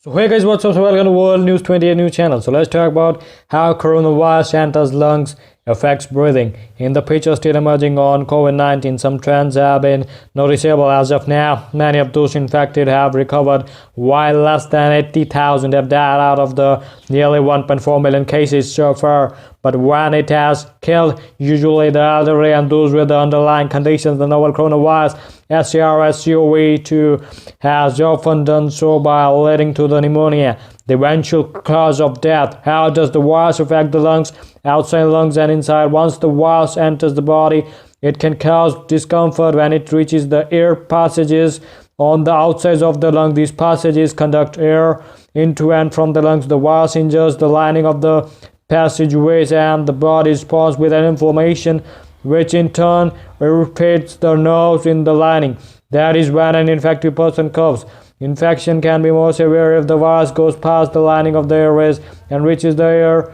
So hey guys, what's up? So welcome to World News 28 News channel. So let's talk about how coronavirus enters lungs, affects breathing. In the picture still emerging on COVID-19, some trends have been noticeable as of now. Many of those infected have recovered, while less than 80,000 have died out of the nearly 1.4 million cases so far. But when it has killed, usually the elderly and those with the underlying conditions, the novel coronavirus SARS-CoV-2 has often done so by leading to the pneumonia, the eventual cause of death. How does the virus affect the lungs, outside lungs and inside? Once the virus enters the body, it can cause discomfort when it reaches the air passages on the outsides of the lung. These passages conduct air into and from the lungs. The virus injures the lining of the passageways and the body responds with an inflammation, which in turn irritates the nerves in the lining. That is when an infected person coughs. Infection can be more severe if the virus goes past the lining of the airways and reaches the air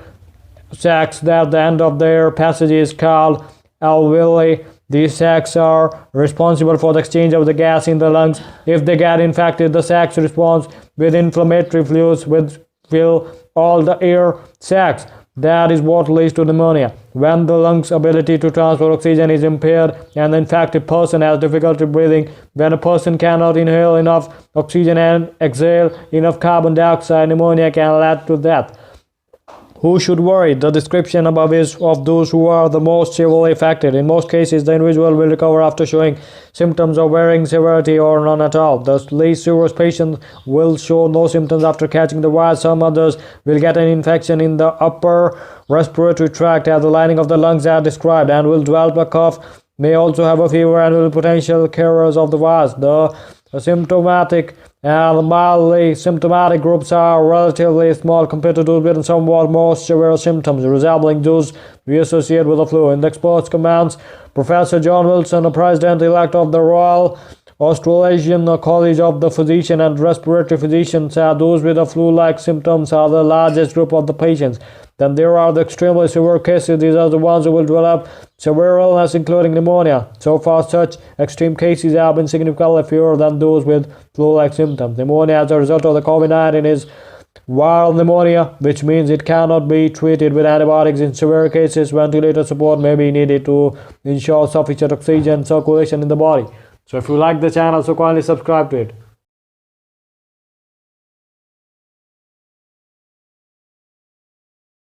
sacs at the end of the air passages called alveoli. These sacs are responsible for the exchange of the gas in the lungs. If they get infected, the sacs respond with inflammatory fluids which fill all the air sacs. That is what leads to pneumonia. When the lungs' ability to transport oxygen is impaired and the infected person has difficulty breathing, when a person cannot inhale enough oxygen and exhale enough carbon dioxide, pneumonia can lead to death. Who should worry? The description above is of those who are the most severely affected. In most cases, the individual will recover after showing symptoms of varying severity or none at all. The least serious patients will show no symptoms after catching the virus. Some others will get an infection in the upper respiratory tract as the lining of the lungs are described and will develop a cough, may also have a fever and will potential carriers of the virus. The symptomatic and mildly symptomatic groups are relatively small compared to those with somewhat more severe symptoms, resembling those we associate with the flu. In the experts' comments, Professor John Wilson, the president-elect of the Royal Australasian College of the Physician and Respiratory Physicians, said those with the flu-like symptoms are the largest group of the patients. Then there are the extremely severe cases. These are the ones who will develop severe illness, including pneumonia. So far, such extreme cases have been significantly fewer than those with flu-like symptoms. Pneumonia as a result of the COVID-19 is viral pneumonia, which means it cannot be treated with antibiotics. In severe cases, ventilator support may be needed to ensure sufficient oxygen circulation in the body. So if you like the channel, so kindly subscribe to it.